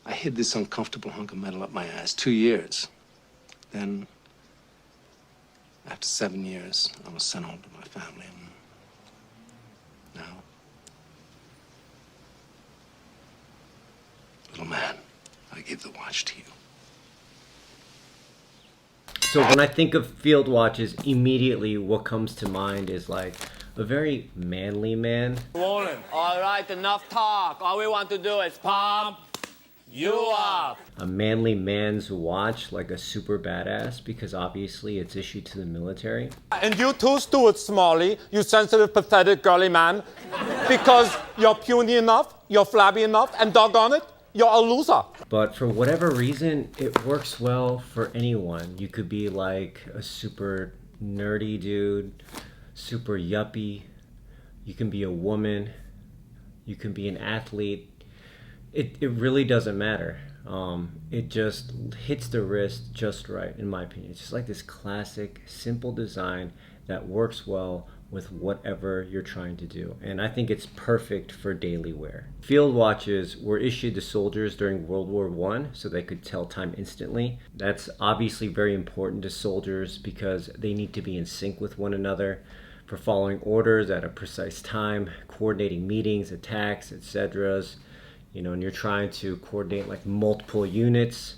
I hid this uncomfortable hunk of metal up my ass 2 years. Then, after 7 years, I was sent home to my family. And now, little man, I give the watch to you. So when I think of field watches, immediately what comes to mind is like a very manly man. Rolling. All right, enough talk. All we want to do is pump you up. A manly man's watch, like a super badass, because obviously it's issued to the military. And you too, Stuart Smalley, you sensitive, pathetic, girly man. Because you're puny enough, you're flabby enough, and doggone it, you're a loser. But for whatever reason, it works well for anyone. You could be like a super nerdy dude, super yuppie. You can be a woman. You can be an athlete. It really doesn't matter. It just hits the wrist just right, in my opinion. It's just like this classic, simple design that works well with whatever you're trying to do. And I think it's perfect for daily wear. Field watches were issued to soldiers during World War I so they could tell time instantly. That's obviously very important to soldiers because they need to be in sync with one another for following orders at a precise time, coordinating meetings, attacks, etc. You know, and you're trying to coordinate like multiple units.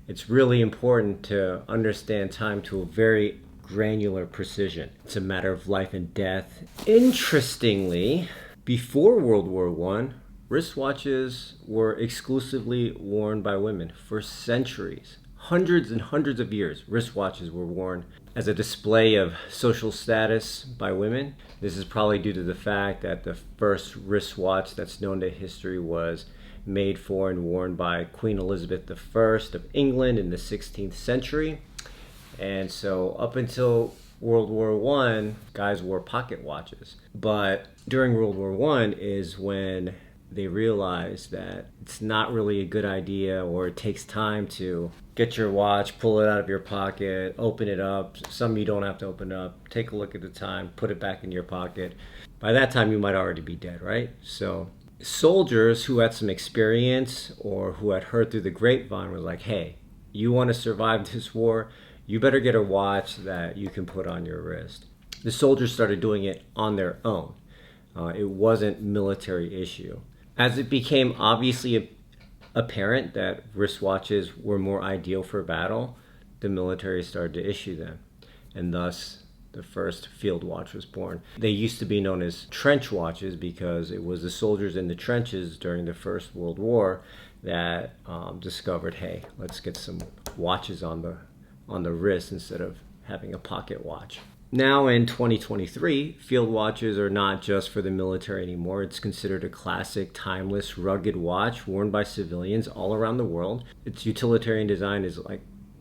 It's really important to understand time to a very granular precision. It's a matter of life and death. Interestingly, before World War I, wristwatches were exclusively worn by women for centuries. Hundreds and hundreds of years, wristwatches were worn as a display of social status by women. This is probably due to the fact that the first wristwatch that's known to history was made for and worn by Queen Elizabeth I of England in the 16th century. And so up until World War I, guys wore pocket watches. But during World War I is when they realized that it's not really a good idea, or it takes time to get your watch, pull it out of your pocket, open it up. Some you don't have to open up, take a look at the time, put it back in your pocket. By that time you might already be dead, right? So soldiers who had some experience or who had heard through the grapevine were like, hey, you want to survive this war? You better get a watch that you can put on your wrist. The soldiers started doing it on their own. It wasn't military issue. As it became obviously apparent that wristwatches were more ideal for battle, the military started to issue them. And thus, the first field watch was born. They used to be known as trench watches because it was the soldiers in the trenches during the First World War that discovered, hey, let's get some watches on the wrist instead of having a pocket watch. Now in 2023, field watches are not just for the military anymore. It's considered a classic, timeless, rugged watch worn by civilians all around the world. Its utilitarian design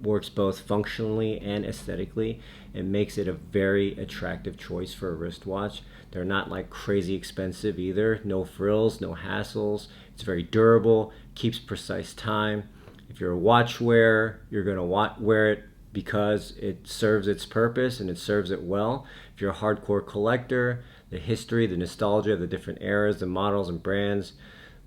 works both functionally and aesthetically. It makes it a very attractive choice for a wristwatch. They're not like crazy expensive either. No frills, no hassles. It's very durable, keeps precise time. If you're a watch wearer, you're gonna wear it because it serves its purpose and it serves it well. If you're a hardcore collector, the history, the nostalgia of the different eras, the models and brands,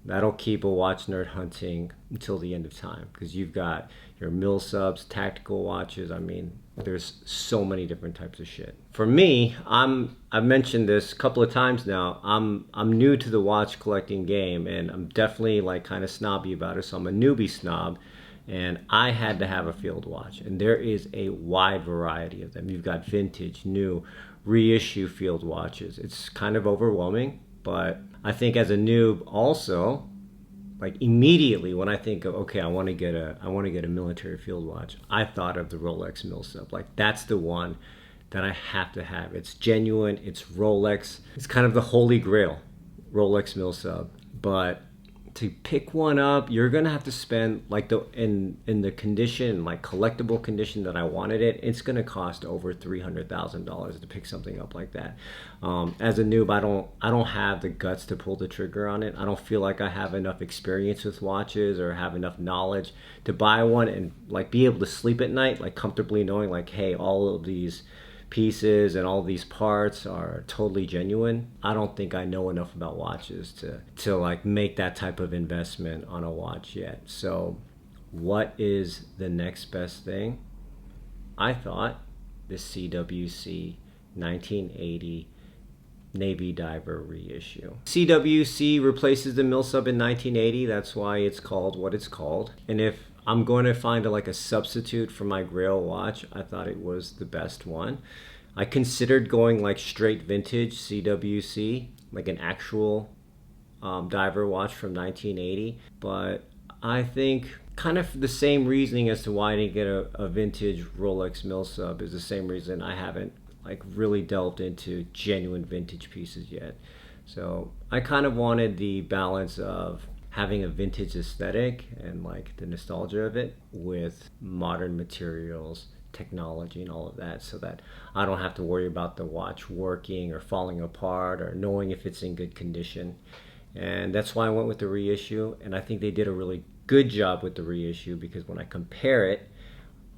that'll keep a watch nerd hunting until the end of time, because you've got your milsubs, tactical watches. I mean, there's so many different types of shit. For me, I've mentioned this a couple of times now. I'm new to the watch collecting game, and I'm definitely like kind of snobby about it. So I'm a newbie snob. And I had to have a field watch, and there is a wide variety of them. You've got vintage, new, reissue field watches. It's kind of overwhelming, but I think as a noob also, like immediately when I think of, okay, I want to get a military field watch, I thought of the Rolex Milsub. Like that's the one that I have to have. It's genuine, it's Rolex. It's kind of the holy grail, Rolex Milsub. But to pick one up, you're gonna have to spend like in the condition, like collectible condition that I wanted it, it's gonna cost over $300,000 to pick something up like that. As a noob, I don't have the guts to pull the trigger on it. I don't feel like I have enough experience with watches or have enough knowledge to buy one and like be able to sleep at night like comfortably knowing like, hey, all of these pieces and all these parts are totally genuine. I don't think I know enough about watches to like make that type of investment on a watch yet. So what is the next best thing? I thought the CWC 1980 Navy Diver Reissue. CWC replaces the Milsub in 1980. That's why it's called what it's called. And if I'm going to find like a substitute for my Grail watch, I thought it was the best one. I considered going like straight vintage CWC, like an actual diver watch from 1980, but I think kind of the same reasoning as to why I didn't get a vintage Rolex Milsub is the same reason I haven't like really delved into genuine vintage pieces yet. So I kind of wanted the balance of having a vintage aesthetic and like the nostalgia of it with modern materials, technology and all of that, so that I don't have to worry about the watch working or falling apart or knowing if it's in good condition. And that's why I went with the reissue, and I think they did a really good job with the reissue because when I compare it,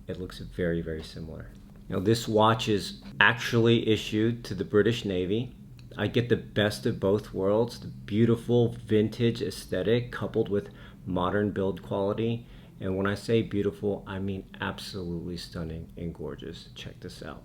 it looks very, very similar. Now this watch is actually issued to the British Navy. I get the best of both worlds, the beautiful vintage aesthetic coupled with modern build quality. And when I say beautiful, I mean absolutely stunning and gorgeous. Check this out.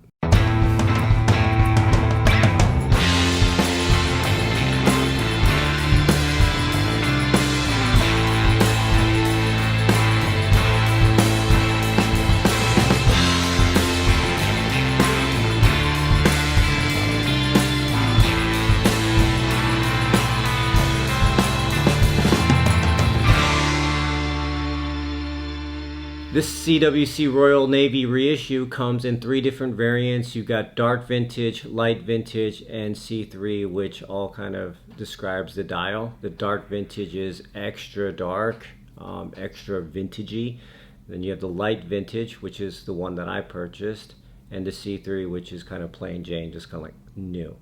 This CWC Royal Navy reissue comes in 3 different variants. You've got dark vintage, light vintage, and C3, which all kind of describes the dial. The dark vintage is extra dark, extra vintagey. Then you have the light vintage, which is the one that I purchased, and the C3, which is kind of plain Jane, just kind of like new.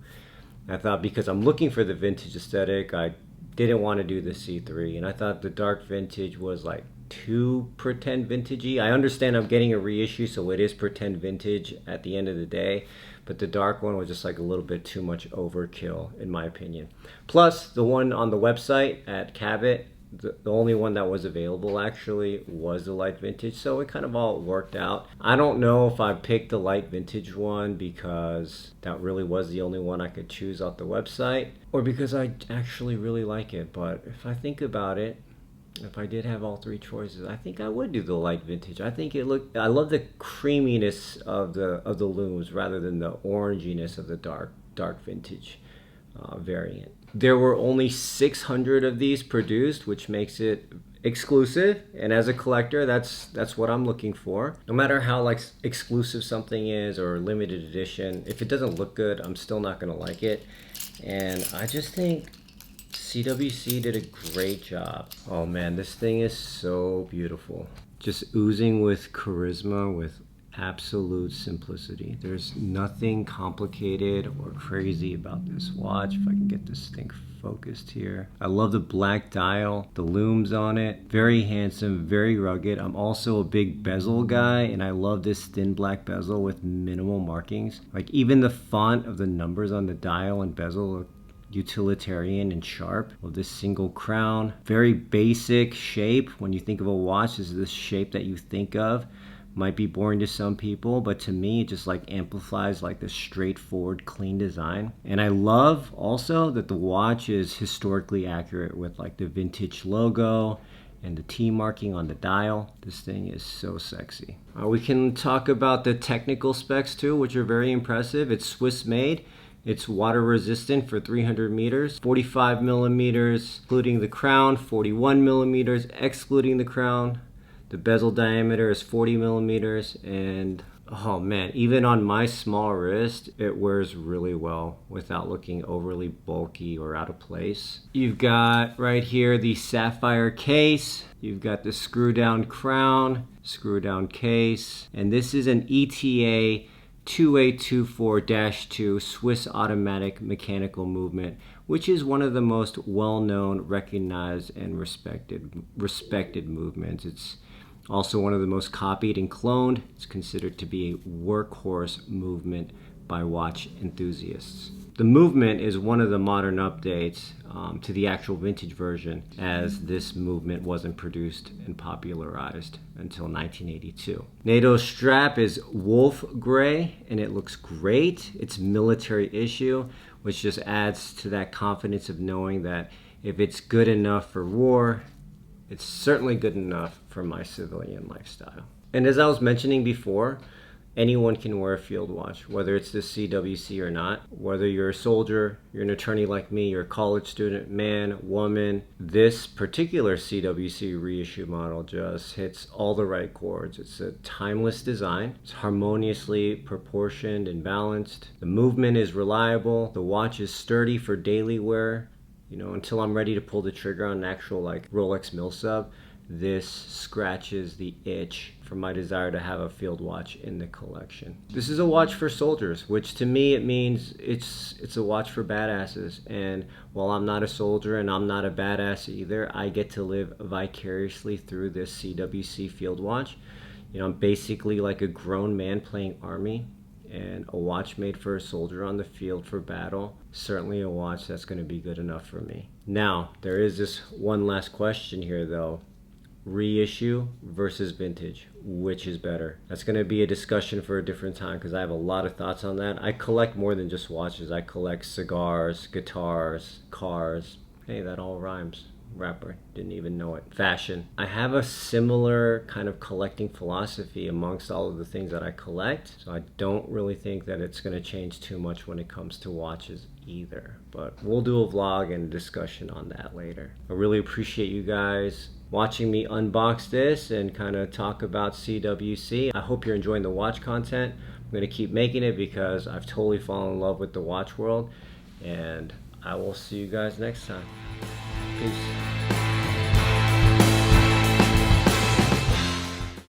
I thought because I'm looking for the vintage aesthetic, I didn't want to do the C3, and I thought the dark vintage was like too pretend vintagey. I understand I'm getting a reissue, so it is pretend vintage at the end of the day, but the dark one was just like a little bit too much overkill in my opinion. Plus the one on the website at Cabot, the only one that was available actually was the light vintage, so it kind of all worked out. I don't know if I picked the light vintage one because that really was the only one I could choose off the website, or because I actually really like it. But if I think about it, if I did have all 3 choices, I think I would do the light vintage. I think it looked, I love the creaminess of the looms rather than the oranginess of the dark vintage variant. There were only 600 of these produced, which makes it exclusive, and as a collector, that's what I'm looking for. No matter how like exclusive something is or limited edition, if it doesn't look good, I'm still not gonna like it. And I just think CWC did a great job. Oh man, this thing is so beautiful. Just oozing with charisma, with absolute simplicity. There's nothing complicated or crazy about this watch. If I can get this thing focused here. I love the black dial, the looms on it. Very handsome, very rugged. I'm also a big bezel guy, and I love this thin black bezel with minimal markings. Like even the font of the numbers on the dial and bezel look utilitarian and sharp. With this single crown, very basic shape. When you think of a watch, this is the shape that you think of. Might be boring to some people, but to me it just like amplifies like the straightforward clean design. And I love also that the watch is historically accurate with like the vintage logo and the T marking on the dial. This thing is so sexy. We can talk about the technical specs too, which are very impressive. It's Swiss made. It's water resistant for 300 meters, 45 millimeters, including the crown, 41 millimeters, excluding the crown. The bezel diameter is 40 millimeters, and oh man, even on my small wrist, it wears really well without looking overly bulky or out of place. You've got right here the sapphire case. You've got the screw down crown, screw down case, and this is an ETA 2824-2 Swiss automatic mechanical movement, which is one of the most well-known, recognized, and respected movements. It's also one of the most copied and cloned. It's considered to be a workhorse movement by watch enthusiasts. The movement is one of the modern updates to the actual vintage version, as this movement wasn't produced and popularized until 1982. NATO's strap is wolf gray and it looks great. It's military issue, which just adds to that confidence of knowing that if it's good enough for war, it's certainly good enough for my civilian lifestyle. And as I was mentioning before, anyone can wear a field watch, whether it's the CWC or not. Whether you're a soldier, you're an attorney like me, you're a college student, man, woman, this particular CWC reissue model just hits all the right chords. It's a timeless design. It's harmoniously proportioned and balanced. The movement is reliable. The watch is sturdy for daily wear. You know, until I'm ready to pull the trigger on an actual like Rolex Milsub, this scratches the itch for my desire to have a field watch in the collection. This is a watch for soldiers, which to me it means it's a watch for badasses. And while I'm not a soldier and I'm not a badass either, I get to live vicariously through this CWC field watch. You know, I'm basically like a grown man playing army, and a watch made for a soldier on the field for battle, certainly a watch that's going to be good enough for me. Now, there is this one last question here though. Reissue versus vintage, which is better? That's going to be a discussion for a different time because I have a lot of thoughts on that. I collect more than just watches. I collect cigars, guitars, cars. Hey, that all rhymes. Rapper, didn't even know it. Fashion. I have a similar kind of collecting philosophy amongst all of the things that I collect, so I don't really think that it's going to change too much when it comes to watches either. But we'll do a vlog and a discussion on that later. I really appreciate you guys watching me unbox this and kind of talk about CWC. I hope you're enjoying the watch content. I'm going to keep making it because I've totally fallen in love with the watch world, and I will see you guys next time. Peace.